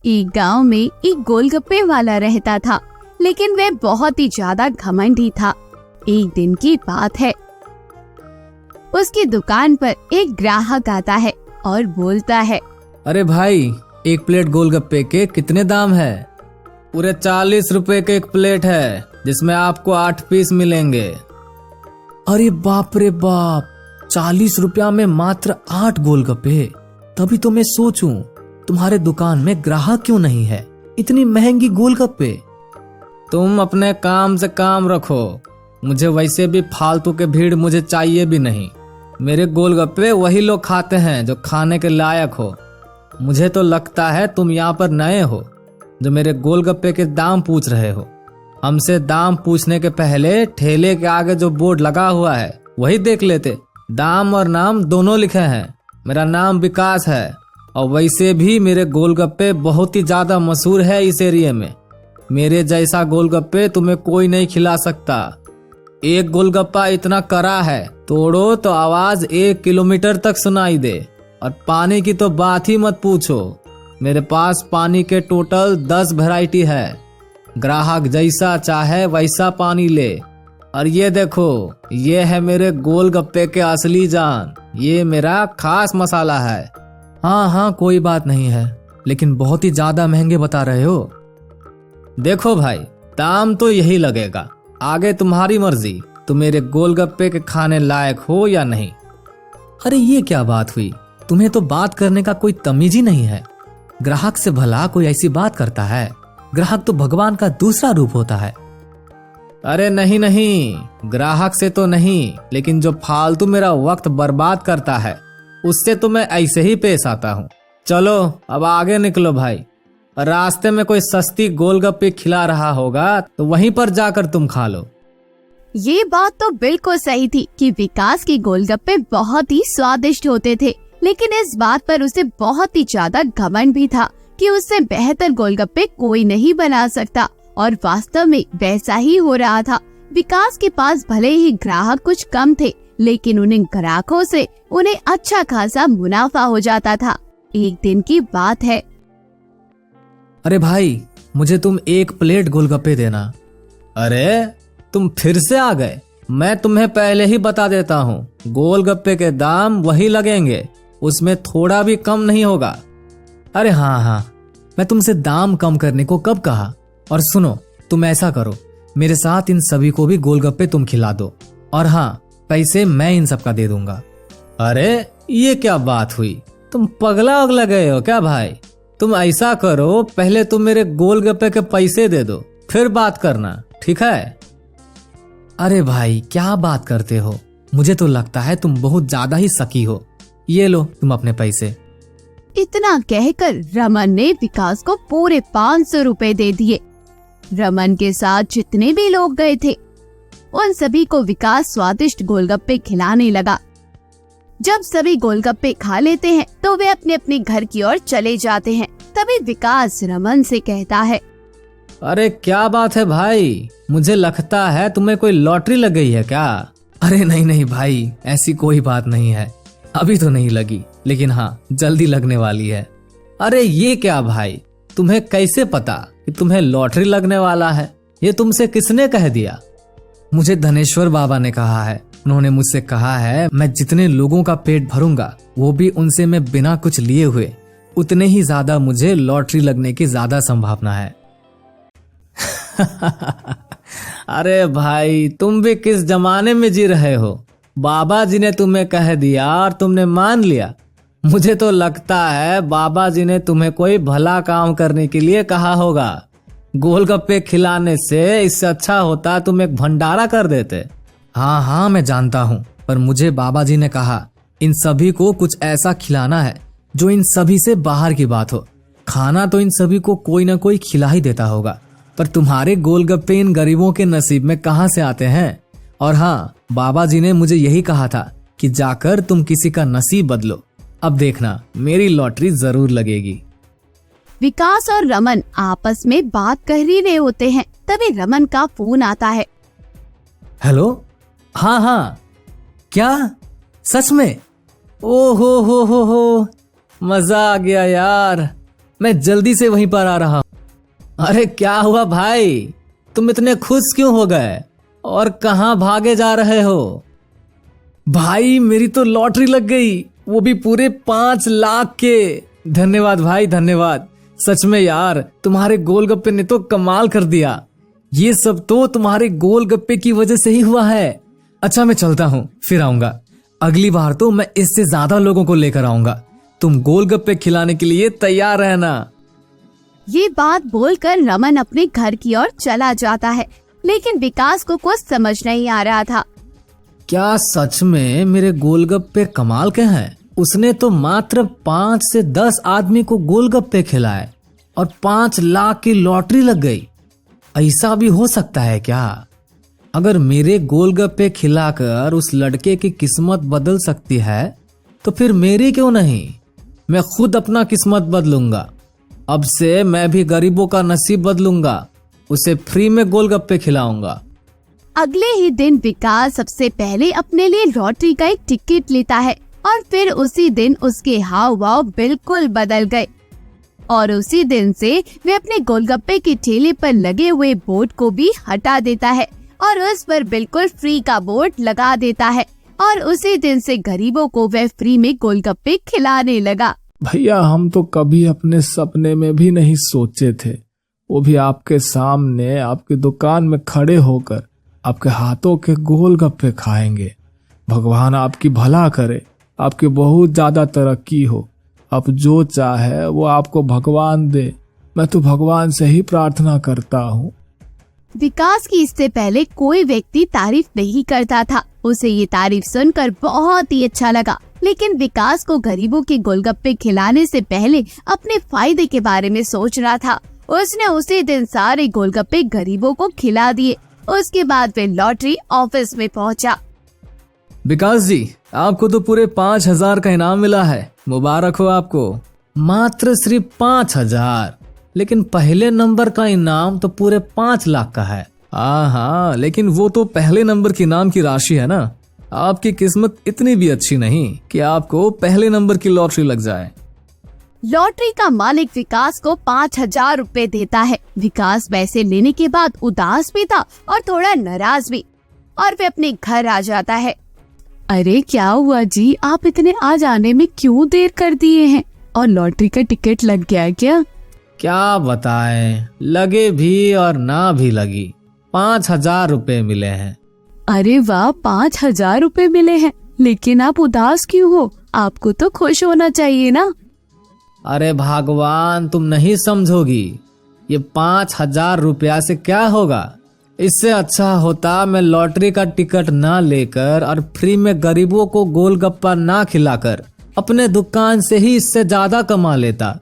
एक गांव में एक गोलगप्पे वाला रहता था, लेकिन वह बहुत ही ज्यादा घमंडी था। एक दिन की बात है, उसकी दुकान पर एक ग्राहक आता है और बोलता है, अरे भाई, एक प्लेट गोलगप्पे के कितने दाम है? पूरे 40 रुपए के एक प्लेट है, जिसमें आपको 8 पीस मिलेंगे। अरे बाप रे बाप, 40 रुपया में मात्र 8 गोलगप्पे। तभी तो मैं सोचूं तुम्हारे दुकान में ग्राहक क्यों नहीं है, इतनी महंगी गोलगप्पे। तुम अपने काम से काम रखो, मुझे वैसे भी फालतू के भीड़ मुझे चाहिए भी नहीं। मेरे गोलगप्पे वही लोग खाते हैं जो खाने के लायक हो। मुझे तो लगता है तुम यहाँ पर नए हो जो मेरे गोलगप्पे के दाम पूछ रहे हो। हमसे दाम पूछने के पहले ठेले के आगे जो बोर्ड लगा हुआ है वही देख लेते। दाम और नाम दोनों लिखे हैं। मेरा नाम विकास है और वैसे भी मेरे गोलगप्पे बहुत ही ज्यादा मशहूर है इस एरिया में। मेरे जैसा गोलगप्पे तुम्हें कोई नहीं खिला सकता। एक गोलगप्पा इतना कड़ा है, तोड़ो तो आवाज 1 किलोमीटर तक सुनाई दे। और पानी की तो बात ही मत पूछो, मेरे पास पानी के टोटल 10 वैरायटी है। ग्राहक जैसा चाहे वैसा पानी ले। और ये देखो, ये है मेरे गोलगप्पे के असली जान, ये मेरा खास मसाला है। हाँ, कोई बात नहीं है, लेकिन बहुत ही ज्यादा महंगे बता रहे हो। देखो भाई, दाम तो यही लगेगा, आगे तुम्हारी मर्जी। तुम मेरे गोलगप्पे के खाने लायक हो या नहीं। अरे ये क्या बात हुई, तुम्हें तो बात करने का कोई तमीज ही नहीं है। ग्राहक से भला कोई ऐसी बात करता है? ग्राहक तो भगवान का दूसरा रूप होता है। अरे नहीं, ग्राहक से तो नहीं, लेकिन जो फालतू मेरा वक्त बर्बाद करता है उससे तो मैं ऐसे ही पेश आता हूँ। चलो अब आगे निकलो भाई, रास्ते में कोई सस्ती गोलगप्पे खिला रहा होगा तो वहीं पर जाकर तुम खा लो। ये बात तो बिल्कुल सही थी कि विकास के गोलगप्पे बहुत ही स्वादिष्ट होते थे, लेकिन इस बात पर उसे बहुत ही ज्यादा घमंड भी था कि उससे बेहतर गोलगप्पे कोई नहीं बना सकता। और वास्तव में वैसा ही हो रहा था। विकास के पास भले ही ग्राहक कुछ कम थे, लेकिन उन्हें ग्राहकों से उन्हें अच्छा खासा मुनाफा हो जाता था। एक दिन की बात है, अरे भाई, मुझे तुम 1 प्लेट गोलगप्पे देना। अरे तुम फिर से आ गए। मैं तुम्हें पहले ही बता देता हूँ, गोलगप्पे के दाम वही लगेंगे, उसमें थोड़ा भी कम नहीं होगा। अरे हाँ, मैं तुमसे दाम कम करने को कब कहा। और सुनो, तुम ऐसा करो, मेरे साथ इन सभी को भी गोलगप्पे तुम खिला दो, और हाँ, पैसे मैं इन सबका दे दूंगा। अरे ये क्या बात हुई, तुम पगला उगला गए हो क्या भाई? तुम ऐसा करो, पहले तुम मेरे गोलगप्पे के पैसे दे दो, फिर बात करना, ठीक है? अरे भाई, क्या बात करते हो, मुझे तो लगता है तुम बहुत ज्यादा ही सकी हो। ये लो तुम अपने पैसे। इतना कहकर रमन ने विकास को पूरे 500 रुपए दे दिए। रमन के साथ जितने भी लोग गए थे, उन सभी को विकास स्वादिष्ट गोलगप्पे खिलाने लगा। जब सभी गोलगप्पे खा लेते हैं तो वे अपने अपने घर की ओर चले जाते हैं। तभी विकास रमन से कहता है, अरे क्या बात है भाई, मुझे लगता है तुम्हें कोई लॉटरी लग गई है क्या? अरे नहीं भाई, ऐसी कोई बात नहीं है, अभी तो नहीं लगी, लेकिन हाँ, जल्दी लगने वाली है। अरे ये क्या भाई, तुम्हें कैसे पता कि तुम्हें लॉटरी लगने वाला है? ये तुमसे किसने कह दिया? मुझे धनेश्वर बाबा ने कहा है। उन्होंने मुझसे कहा है, मैं जितने लोगों का पेट भरूंगा, वो भी उनसे मैं बिना कुछ लिए हुए, उतने ही ज्यादा मुझे लॉटरी लगने की ज्यादा संभावना है। अरे भाई, तुम भी किस जमाने में जी रहे हो? बाबा जी ने तुम्हें कह दिया और तुमने मान लिया। मुझे तो लगता है बाबा जी ने तुम्हें कोई भला काम करने के लिए कहा होगा। गोलगप्पे खिलाने से इससे अच्छा होता तुम एक भंडारा कर देते। हाँ, मैं जानता हूँ, पर मुझे बाबा जी ने कहा इन सभी को कुछ ऐसा खिलाना है जो इन सभी से बाहर की बात हो। खाना तो इन सभी को कोई ना कोई खिला ही देता होगा, पर तुम्हारे गोलगप्पे इन गरीबों के नसीब में कहाँ से आते हैं? और हाँ, बाबा जी ने मुझे यही कहा था कि जाकर तुम किसी का नसीब बदलो। अब देखना, मेरी लॉटरी जरूर लगेगी। विकास और रमन आपस में बात कर ही रहे होते हैं, तभी रमन का फोन आता है। हेलो, हाँ, क्या सच में? ओ हो, मजा आ गया यार। मैं जल्दी से वहीं पर आ रहा हूं। अरे क्या हुआ भाई, तुम इतने खुश क्यों हो गए और कहां भागे जा रहे हो? भाई मेरी तो लॉटरी लग गई, वो भी पूरे 5 लाख के। धन्यवाद भाई धन्यवाद। सच में यार, तुम्हारे गोलगप्पे ने तो कमाल कर दिया। ये सब तो तुम्हारे गोलगप्पे की वजह से ही हुआ है। अच्छा मैं चलता हूँ, फिर आऊंगा। अगली बार तो मैं इससे ज्यादा लोगों को लेकर आऊंगा। तुम गोलगप्पे खिलाने के लिए तैयार रहना। ये बात बोलकर रमन अपने घर की ओर चला जाता है, लेकिन विकास को कुछ समझ नहीं आ रहा था। क्या सच में मेरे गोलगप्पे कमाल के हैं? उसने तो मात्र 5 से 10 आदमी को गोलगप्पे खिलाए और 5 लाख की लॉटरी लग गई। ऐसा भी हो सकता है क्या? अगर मेरे गोलगप्पे खिलाकर उस लड़के की किस्मत बदल सकती है तो फिर मेरी क्यों नहीं? मैं खुद अपना किस्मत बदलूंगा। अब से मैं भी गरीबों का नसीब बदलूंगा। उसे फ्री में गोलगप्पे खिलाऊंगा। अगले ही दिन विकास सबसे पहले अपने लिए लॉटरी का एक टिकट लेता है और फिर उसी दिन उसके हाव भाव बिल्कुल बदल गए और उसी दिन से वे अपने गोलगप्पे के ठेले पर लगे हुए बोर्ड को भी हटा देता है और उस पर बिल्कुल फ्री का बोर्ड लगा देता है और उसी दिन से गरीबों को वह फ्री में गोलगप्पे खिलाने लगा। भैया हम तो कभी अपने सपने में भी नहीं सोचे थे, वो भी आपके सामने आपकी दुकान में खड़े होकर आपके हाथों के गोलगप्पे खाएंगे। भगवान आपकी भला करे, आपकी बहुत ज्यादा तरक्की हो। आप जो चाहे वो आपको भगवान दे। मैं तो भगवान से ही प्रार्थना करता हूँ। विकास की इससे पहले कोई व्यक्ति तारीफ नहीं करता था। उसे ये तारीफ सुनकर बहुत ही अच्छा लगा, लेकिन विकास को गरीबों के गोलगप्पे खिलाने से पहले अपने फायदे के बारे में सोच रहा था। उसने उसी दिन सारे गोलगप्पे गरीबों को खिला दिए। उसके बाद वे लॉटरी ऑफिस में पहुंचा। विकास जी, आपको तो पूरे 5,000 का इनाम मिला है। मुबारक हो आपको। मात्र सिर्फ 5,000, लेकिन पहले नंबर का इनाम तो पूरे 5 लाख का है। हाँ, लेकिन वो तो पहले नंबर के इनाम की राशि है ना। आपकी किस्मत इतनी भी अच्छी नहीं कि आपको पहले नंबर की लॉटरी लग जाए। लॉटरी का मालिक विकास को 5,000 रुपए देता है। विकास पैसे लेने के बाद उदास भी था और थोड़ा नाराज भी, और वे अपने घर आ जाता है। अरे क्या हुआ जी, आप इतने आ जाने में क्यों देर कर दिए हैं? और लॉटरी का टिकट लग गया क्या? क्या बताएं, लगे भी और ना भी लगी। 5,000 रुपए मिले हैं। अरे वाह, 5,000 रुपए मिले हैं, लेकिन आप उदास क्यों हो? आपको तो खुश होना चाहिए ना। अरे भगवान, तुम नहीं समझोगी। ये 5,000 रुपया से क्या होगा? इससे अच्छा होता मैं लॉटरी का टिकट ना लेकर और फ्री में गरीबों को गोलगप्पा ना खिलाकर अपने दुकान से ही इससे ज्यादा कमा लेता।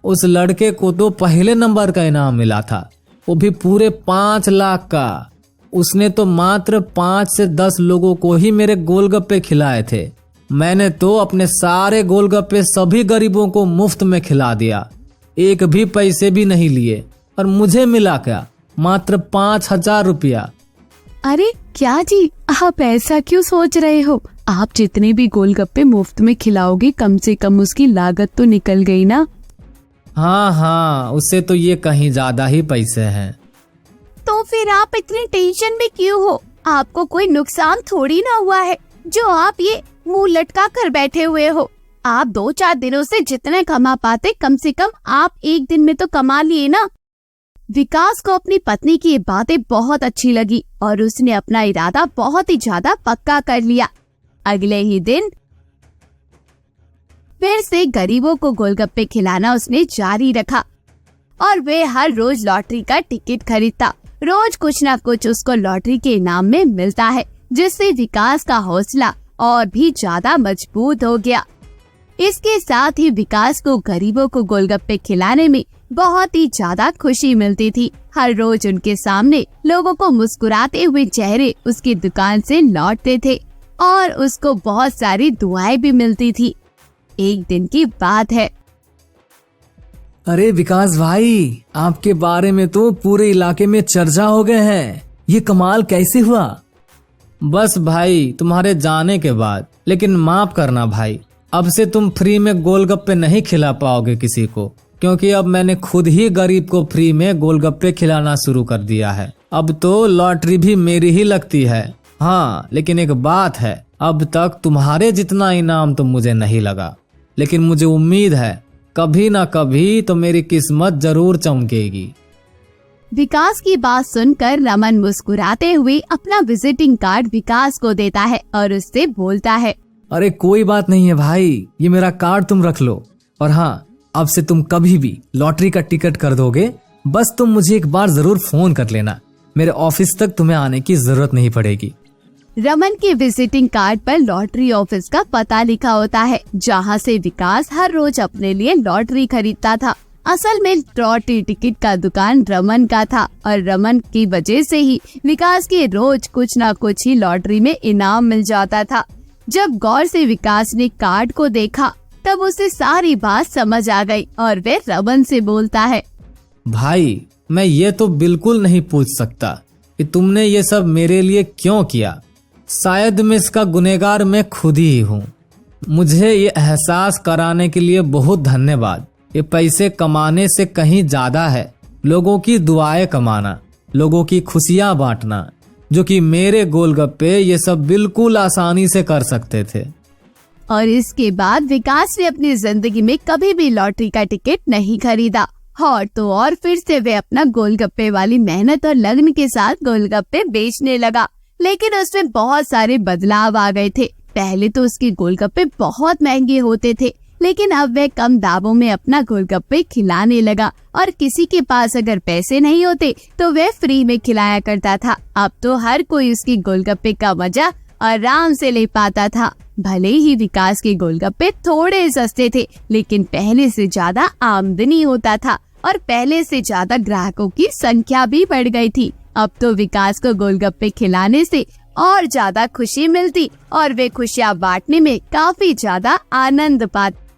उस लड़के को तो पहले नंबर का इनाम मिला था, वो भी पूरे 5 लाख का। उसने तो मात्र 5 से 10 लोगों को ही मेरे गोलगप्पे खिलाए थे। मैंने तो अपने सारे गोलगप्पे सभी गरीबों को मुफ्त में खिला दिया, एक भी पैसे भी नहीं लिए। और मुझे मिला क्या? मात्र 5,000 रुपया। अरे क्या जी, आप ऐसा क्यों सोच रहे हो? आप जितने भी गोलगप्पे मुफ्त में खिलाओगे, कम से कम उसकी लागत तो निकल गई ना। हाँ, उससे तो ये कहीं ज्यादा ही पैसे हैं। तो फिर आप इतनी टेंशन में क्यों हो? आपको कोई नुकसान थोड़ी ना हुआ है जो आप ये मुंह लटका कर बैठे हुए हो। आप 2-4 दिनों से जितने कमा पाते, कम से कम आप एक दिन में तो कमा लिए ना। विकास को अपनी पत्नी की ये बातें बहुत अच्छी लगी और उसने अपना इरादा बहुत ही ज्यादा पक्का कर लिया। अगले ही दिन फिर से गरीबों को गोलगप्पे खिलाना उसने जारी रखा और वे हर रोज लॉटरी का टिकट खरीदता। रोज कुछ न कुछ उसको लॉटरी के इनाम में मिलता है, जिससे विकास का हौसला और भी ज्यादा मजबूत हो गया। इसके साथ ही विकास को गरीबों को गोलगप्पे खिलाने में बहुत ही ज्यादा खुशी मिलती थी। हर रोज उनके सामने लोगों को मुस्कुराते हुए चेहरे उसकी दुकान से लौटते थे और उसको बहुत सारी दुआएं भी मिलती थी। एक दिन की बात है। अरे विकास भाई, आपके बारे में तो पूरे इलाके में चर्चा हो गए हैं। ये कमाल कैसे हुआ? बस भाई, तुम्हारे जाने के बाद। लेकिन माफ करना भाई, अब से तुम फ्री में गोलगप्पे नहीं खिला पाओगे किसी को। क्योंकि अब मैंने खुद ही गरीब को फ्री में गोलगप्पे खिलाना शुरू कर दिया है। अब तो लॉटरी भी मेरी ही लगती है। हाँ, लेकिन एक बात है, अब तक तुम्हारे जितना इनाम तो मुझे नहीं लगा, लेकिन मुझे उम्मीद है कभी ना कभी तो मेरी किस्मत जरूर चमकेगी। विकास की बात सुनकर रमन मुस्कुराते हुए अपना विजिटिंग कार्ड विकास को देता है और उससे बोलता है, अरे कोई बात नहीं है भाई, ये मेरा कार्ड तुम रख लो। और हाँ, अब से तुम कभी भी लॉटरी का टिकट कर दोगे, बस तुम मुझे एक बार जरूर फोन कर लेना। मेरे ऑफिस तक तुम्हें आने की जरूरत नहीं पड़ेगी। रमन के विजिटिंग कार्ड पर लॉटरी ऑफिस का पता लिखा होता है, जहाँ से विकास हर रोज अपने लिए लॉटरी खरीदता था। असल में लॉटरी टिकट का दुकान रमन का था और रमन की वजह से ही विकास के रोज कुछ न कुछ ही लॉटरी में इनाम मिल जाता था। जब गौर से विकास ने कार्ड को देखा तब उसे सारी बात समझ आ गई और वे रमन से बोलता है, भाई मैं ये तो बिल्कुल नहीं पूछ सकता कि तुमने ये सब मेरे लिए क्यों किया। शायद मैं इसका गुनहगार मैं खुद ही हूँ। मुझे ये एहसास कराने के लिए बहुत धन्यवाद। ये पैसे कमाने से कहीं ज्यादा है लोगों की दुआएं कमाना, लोगों की खुशियां बांटना, जो कि मेरे गोलगप्पे ये सब बिल्कुल आसानी से कर सकते थे। और इसके बाद विकास ने अपनी जिंदगी में कभी भी लॉटरी का टिकट नहीं खरीदा और तो और फिर से वे अपना गोलगप्पे वाली मेहनत और लगन के साथ गोलगप्पे बेचने लगा। लेकिन उसमें बहुत सारे बदलाव आ गए थे। पहले तो उसके गोलगप्पे बहुत महंगे होते थे, लेकिन अब वह कम दामों में अपना गोलगप्पे खिलाने लगा और किसी के पास अगर पैसे नहीं होते तो वह फ्री में खिलाया करता था। अब तो हर कोई उसकी गोलगप्पे का मजा आराम से ले पाता था। भले ही विकास के गोलगप्पे थोड़े सस्ते थे, लेकिन पहले से ज्यादा आमदनी होता था और पहले से ज्यादा ग्राहकों की संख्या भी बढ़ गई थी। अब तो विकास को गोलगप्पे खिलाने से और ज्यादा खुशी मिलती और वे खुशियाँ बांटने में काफी ज्यादा आनंद पाते।